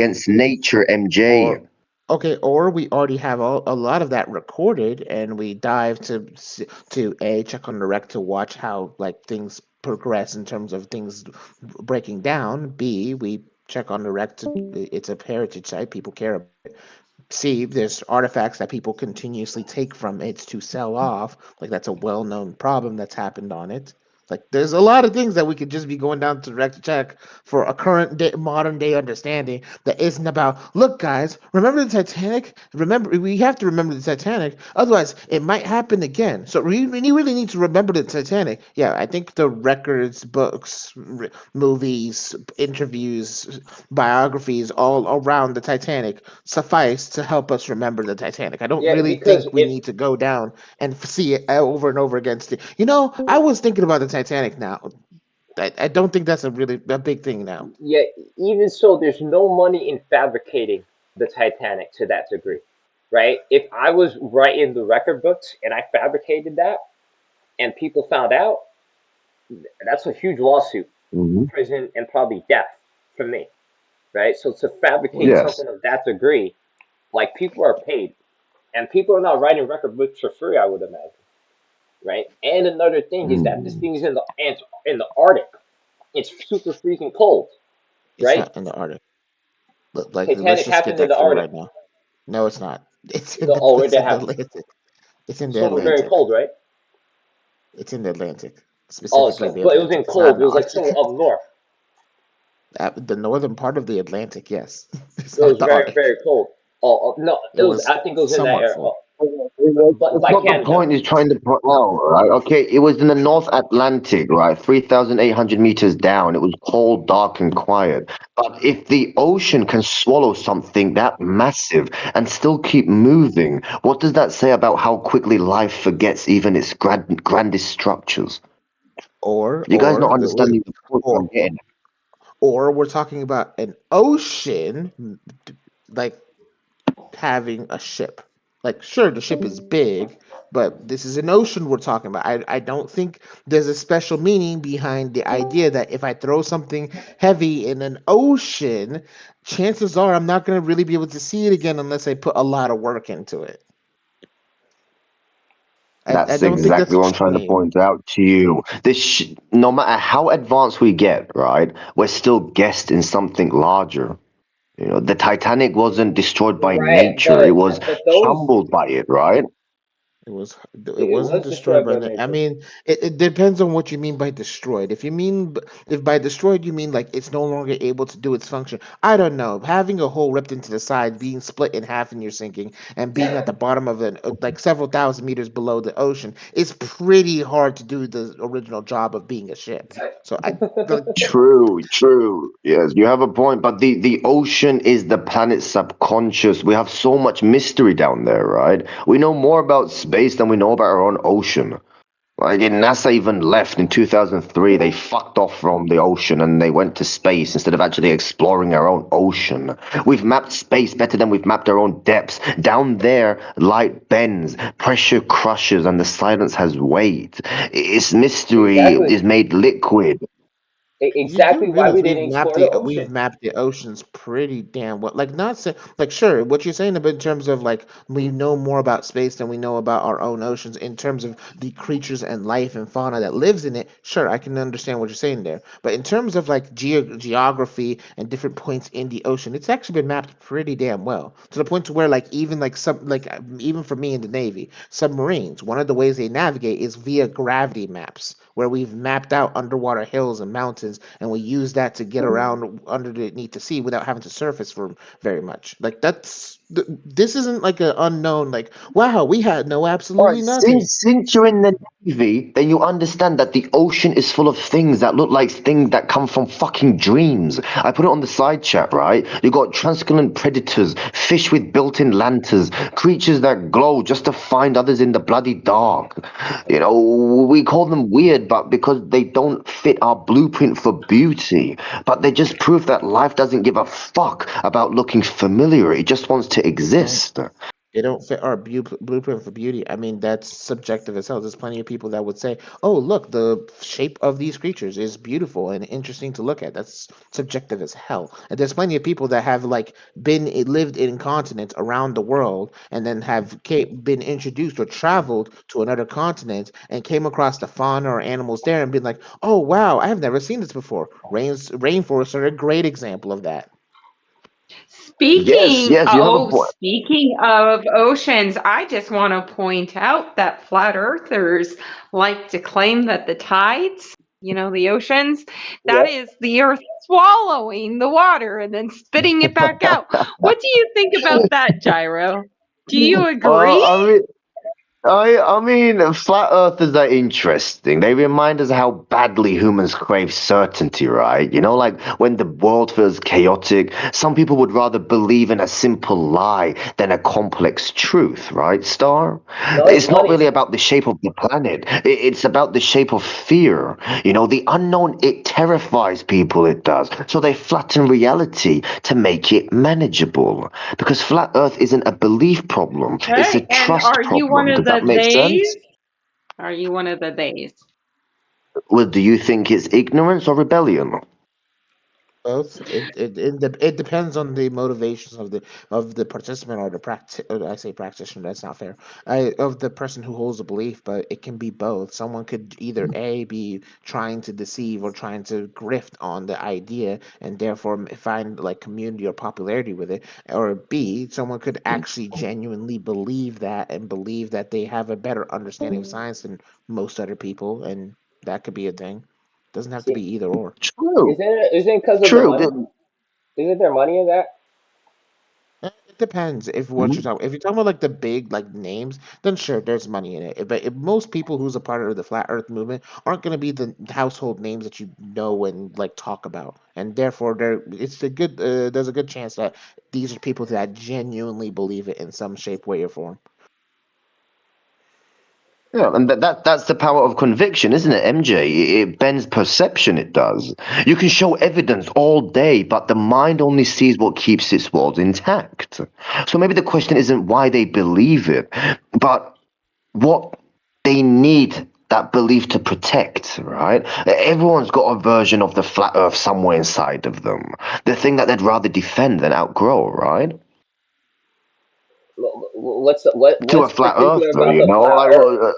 against nature, MJ. Or okay, or we already have a lot of that recorded, and we dive to a check on the rec to watch how like things progress in terms of things breaking down. B, we check on the rec to it's a heritage site, people care about it. C, there's artifacts that people continuously take from it to sell off, like that's a well-known problem that's happened on it. Like there's a lot of things that we could just be going down to rec to check for a current day, modern day understanding that isn't about, look guys, remember the Titanic? Remember, we have to remember the Titanic, otherwise it might happen again. So we really need to remember the Titanic. Yeah, I think the records, books, movies, interviews, biographies all around the Titanic suffice to help us remember the Titanic. I don't Yeah, really because think we if need to go down and see it over and over against it. You know, I was thinking about the Titanic now. I don't think that's a big thing now. yeah, even so, there's no money in fabricating the Titanic to that degree, right? If I was writing the record books and I fabricated that and people found out, that's a huge lawsuit, Hmm. prison, and probably death for me, right? So to fabricate Yes. something of that degree, like people are paid, and people are not writing record books for free, I would imagine, right? And another thing is that this Mm. thing is in the Arctic. It's super freaking cold, It's right? not in the Arctic. Like, let's Titanic just get happened in that the clear Arctic. right now. No, it's not. It's in The the oh, where it's they in the have Atlantic. It's in the somewhere very Atlantic. cold, right? It's in the Atlantic, Oh, specifically so the but it Atlantic. wasn't It's not cold. in It the was like Arctic. somewhere up north. The northern part of the Atlantic, yes. It's It was not the very Arctic. very cold. Oh, no, It it was. was I think it was in that somewhat area, cold. but That's by not the Canada. point he's trying to put out, right? Okay, it was in the North Atlantic, right? 3,800 meters down. It was cold, dark, and quiet. But if the ocean can swallow something that massive and still keep moving, what does that say about how quickly life forgets even its grandest structures? Or You guys not or understanding the point I'm or getting or we're talking about an ocean like having a ship. Like, sure, the ship is big, but this is an ocean we're talking about. I don't think there's a special meaning behind the idea that if I throw something heavy in an ocean, chances are I'm not going to really be able to see it again unless I put a lot of work into it. I That's don't think that's exactly what I'm trying to extreme. point out to you. No matter how advanced we get, right, we're still guests in something larger. You know, the Titanic wasn't destroyed by Right, nature; it was but those humbled by it, right? It was it it wasn't was destroyed destroyed by by the. I nature. mean, it depends on what you mean by destroyed. If you mean if by destroyed you mean like it's no longer able to do its function, I don't know. Having a hole ripped into the side, being split in half in your sinking, and being at the bottom of an like several thousand meters below the ocean is pretty hard to do the original job of being a ship. So I like True, true. Yes, you have a point. But the ocean is the planet's subconscious. We have so much mystery down there, right? We know more about space than we know about our own ocean. Like NASA even left in 2003. They fucked off from the ocean and they went to space instead of actually exploring our own ocean. We've mapped space better than we've mapped our own depths. Down there, light bends, pressure crushes, and the silence has weight. Its mystery Exactly, is made liquid. you do exactly why realize we didn't explore the we've ocean. mapped the oceans pretty damn well. Like not say, like sure, what you're saying about in terms of like we know more about space than we know about our own oceans in terms of the creatures and life and fauna that lives in it. Sure, I can understand what you're saying there. But in terms of like geography and different points in the ocean, it's actually been mapped pretty damn well to the point to where like even like some like even for me in the Navy, submarines, one of the ways they navigate is via gravity maps where we've mapped out underwater hills and mountains and we use that to get around underneath the sea without having to surface for very much. Like this isn't like an unknown like wow, we had no All right, absolutely nothing. since you're in the Navy, then you understand that the ocean is full of things that look like things that come from fucking dreams. I put it on the side chat, right? You got transcontinental predators, fish with built-in lanterns, creatures that glow just to find others in the bloody dark. You know, we call them weird, but because they don't fit our blueprint for beauty. But they just prove that life doesn't give a fuck about looking familiar. It just wants to exist. They don't fit our blueprint for beauty. I mean, that's subjective as hell. There's plenty of people that would say, "Oh, look, the shape of these creatures is beautiful and interesting to look at." That's subjective as hell. And there's plenty of people that have like lived in continents around the world and then have been introduced or traveled to another continent and came across the fauna or animals there and been like, "Oh, wow, I have never seen this before." Rainforests are a great example of that. Yes, yes, you have a point. Speaking of oceans, I just want to point out that flat earthers like to claim that the tides, the oceans, that Yep. is the earth swallowing the water and then spitting it back out. What do you think about that, Gyro? Do you Well, agree? I mean, flat earthers are interesting. They remind us how badly humans crave certainty, right? Like when the world feels chaotic, some people would rather believe in a simple lie than a complex truth, right, Star? No, it's It's not money. really about the shape of the planet. It's about the shape of fear. The unknown, it terrifies people, it does. So they flatten reality to make it manageable. Because flat Earth isn't a belief problem, it's a Okay, and trust are you one problem. of Does that the make days? sense? Are you one of the days? Well, do you think it's ignorance or rebellion? Both. It depends on the motivations of the participant or the I say practitioner. That's not fair. Of the person who holds a belief, but it can be both. Someone could either A, be trying to deceive or trying to grift on the idea and therefore find like community or popularity with it, or B, someone could actually genuinely believe that and believe that they have a better understanding of science than most other people, and that could be a thing. Doesn't have to See, be either or. True. isn't it because of the True. money? Isn't there money in that? It depends if what you're Mhm. talking. If you're talking about like the big like names, then sure, there's money in it. But if most people who's a part of the flat Earth movement aren't going to be the household names that you know and like talk about, and therefore there's a good chance that these are people that genuinely believe it in some shape, way, or form. Yeah, and that's the power of conviction, isn't it, MJ? It bends perception, it does. You can show evidence all day, but the mind only sees what keeps its world intact. So maybe the question isn't why they believe it, but what they need that belief to protect, right? Everyone's got a version of the flat earth somewhere inside of them. The thing that they'd rather defend than outgrow, right? What's To a flat particular earther, about the flat like, Earth? well,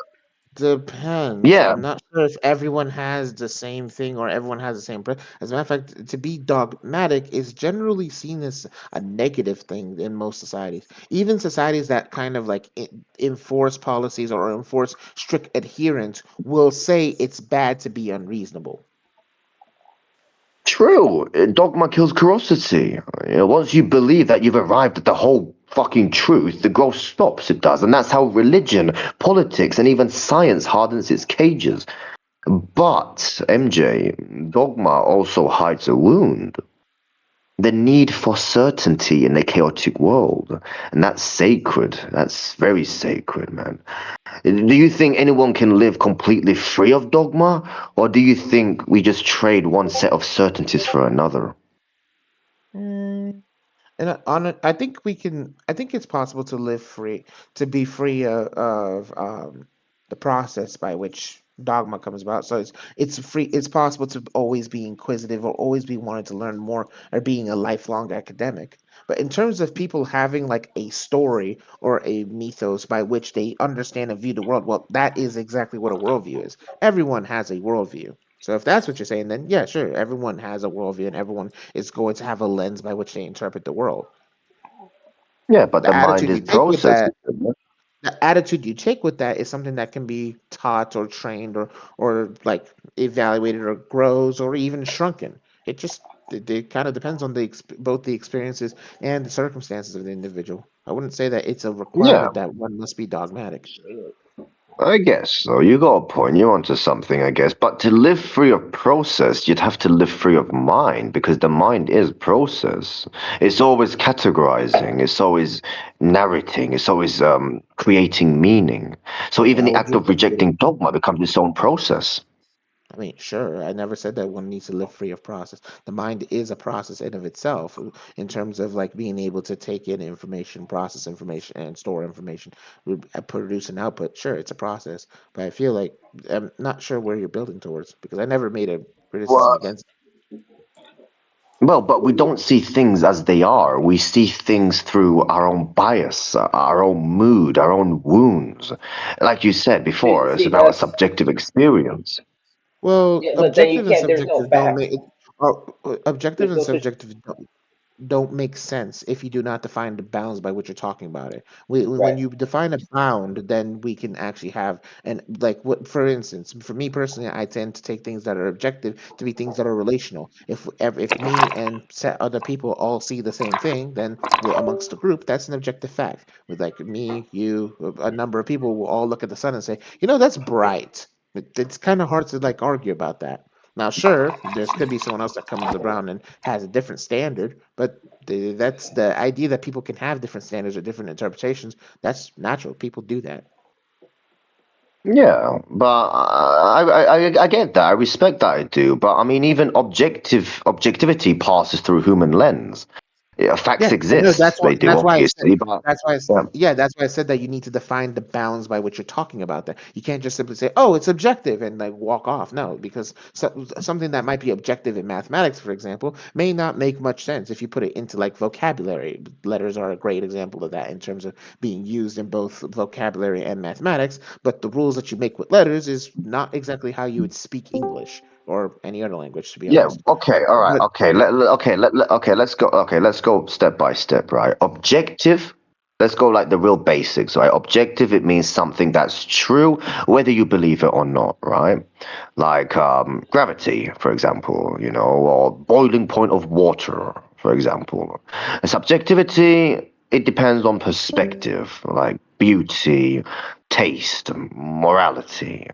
Depends. yeah, I'm not sure if everyone has the same thing or everyone has the same. As a matter of fact, to be dogmatic is generally seen as a negative thing in most societies. Even societies that kind of like enforce policies or enforce strict adherence will say it's bad to be unreasonable. true. Dogma kills curiosity. Once you believe that you've arrived at the whole fucking truth, the growth stops, it does. And that's how religion, politics, and even science hardens its cages. But, MJ, dogma also hides a wound. The need for certainty in a chaotic world. And that's sacred. That's very sacred, man. Do you think anyone can live completely free of dogma? Or do you think we just trade one set of certainties for another? Mm, And I think we can. I think it's possible to live free, to be free of the process by which dogma comes about. So it's free. It's possible to always be inquisitive or always be wanting to learn more or being a lifelong academic. But in terms of people having like a story or a mythos by which they understand and view the world, well, that is exactly what a worldview is. Everyone has a worldview. So if that's what you're saying, then yeah, sure, everyone has a worldview and everyone is going to have a lens by which they interpret the world. Yeah, but The the mind attitude is you take with processes. that, the attitude you take with that is something that can be taught or trained or like evaluated or grows or even shrunken. It kind of depends on both the experiences and the circumstances of the individual. I wouldn't say that it's a Yeah, requirement that one must be dogmatic. I guess so. You got a point. You're onto something, I guess. But to live free of process, you'd have to live free of mind because the mind is process. It's always categorizing. It's always narrating. It's always creating meaning. So even I the would act of disagree. rejecting dogma becomes its own process. I mean, sure, I never said that one needs to live free of process. The mind is a process in of itself in terms of like being able to take in information, process information, and store information, produce an output. Sure, it's a process, but I feel like I'm not sure where you're building towards because I never made a criticism Well, against. well, but we don't see things as they are. We see things through our own bias, our own mood, our own wounds. Like you said See, before, it's see, about a that's subjective experience. Well, yeah, but then you objective and can't. There's no subjective don't facts. make objective There's and no such. subjective don't make sense if you do not define the bounds by which you're talking about it. Right. When you define a bound, then we can actually have and like what, for instance, for me personally, I tend to take things that are objective to be things that are relational. If me and set other people all see the same thing, then amongst the group, that's an objective fact. With like me, you, a number of people will all look at the sun and say, that's bright. It's kind of hard to like argue about that. Now, sure, there could be someone else that comes around and has a different standard, but that's the idea that people can have different standards or different interpretations. That's natural. People do that. Yeah, but I get that. I respect that. I do. But I mean, even objectivity passes through human lens. Yeah, facts Yeah, I know. exist. They do, That's why I said. obviously. But yeah. Yeah, that's why I said that you need to define the bounds by which you're talking about. That you can't just simply say, "Oh, it's objective," and like walk off. No, because something that might be objective in mathematics, for example, may not make much sense if you put it into like vocabulary. Letters are a great example of that in terms of being used in both vocabulary and mathematics. But the rules that you make with letters is not exactly how you would speak English or any other language, to be Yeah. honest. Okay. All right. But Okay. Okay. Let's go. Okay. Let's go step by step. Right. Objective. Let's go like the real basics. Right. Objective. It means something that's true, whether you believe it or not. Right. Like gravity, for example. Or boiling point of water, for example. And subjectivity. It depends on perspective, like beauty, taste, morality.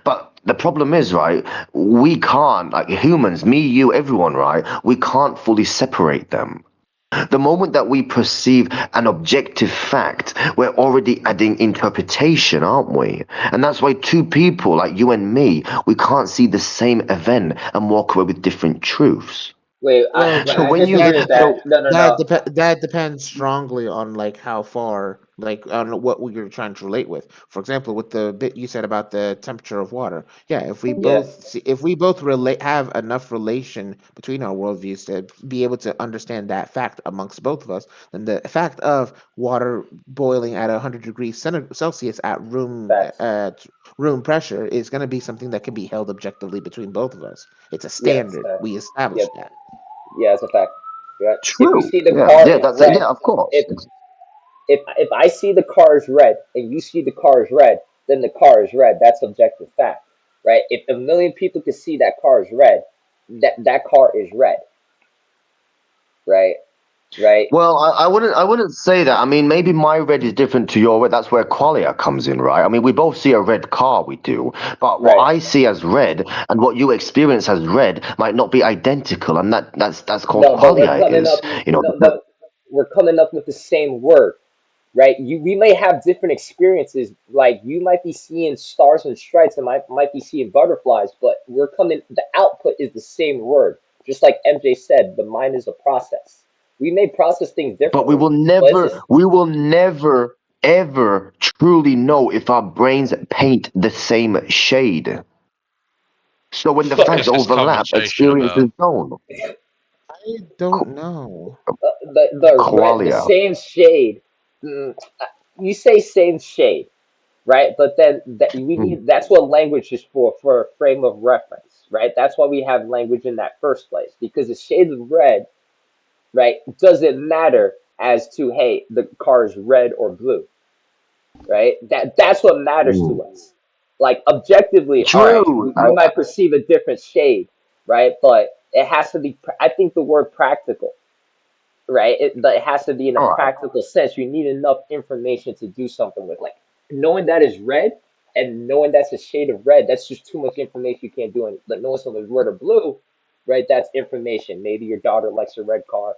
But the problem is, right, we can't, like humans, me, you, everyone, right, we can't fully separate them. The moment that we perceive an objective fact, we're already adding interpretation, aren't we? And that's why two people, like you and me, we can't see the same event and walk away with different truths. Wait, Well, So I when you, disagree with that. so No, no, no. that depends strongly on like how far, like on what you're trying to relate with. For example, with the bit you said about the temperature of water, yeah, Yeah, if we both relate have enough relation between our worldviews to be able to understand that fact amongst both of us, then the fact of water boiling at 100 degrees Celsius at facts. room pressure is going to be something that can be held objectively between both of us. It's a Yes, standard. facts. We Yep. established that. Yeah, it's a fact. Yeah. If you true. see the Yeah, car yeah, is that's, red, yeah, of course. if if I see the car is red and you see the car is red, then the car is red. That's objective fact, right? If a million people can see that car is red, that car is red, right? Right? Well, I wouldn't say that. I mean, maybe my red is different to your red. That's where qualia comes in, right? I mean, we both see a red car, we do. But what Right. I see as red and what you experience as red might not be identical, and that's called No, but we're qualia coming is, up. No, but we're coming up with the same word, right? We may have different experiences. Like you might be seeing stars and stripes, and might be seeing butterflies, but we're coming. The output is the same word. Just like MJ said, the mind is a process. We may process things but we differently, will but it's never, just we will never ever truly know if our brains paint the same shade. So when the so. What facts is this overlap, conversation experience about? is known. I don't know. The Qualia. same shade. mm, You say same shade, right? But then we Mm. need that's what language is for a frame of reference, right? That's why we have language in that first place because the shade of red, right, doesn't matter as to hey the car is red or blue, right? That's what matters Mm. to us. Like objectively, all right, True. we might perceive a different shade, right? But it has to be. I think the word practical, right? But it has to be in a All right. practical sense. You need enough information to do something with. Like knowing that is red and knowing that's a shade of red, that's just too much information you can't do. And but knowing something's red or blue, right? That's information. Maybe your daughter likes a red car,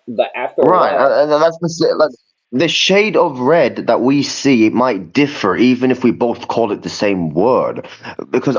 but after a Right, while, and that's the the shade of red that we see, it might differ even if we both call it the same word, because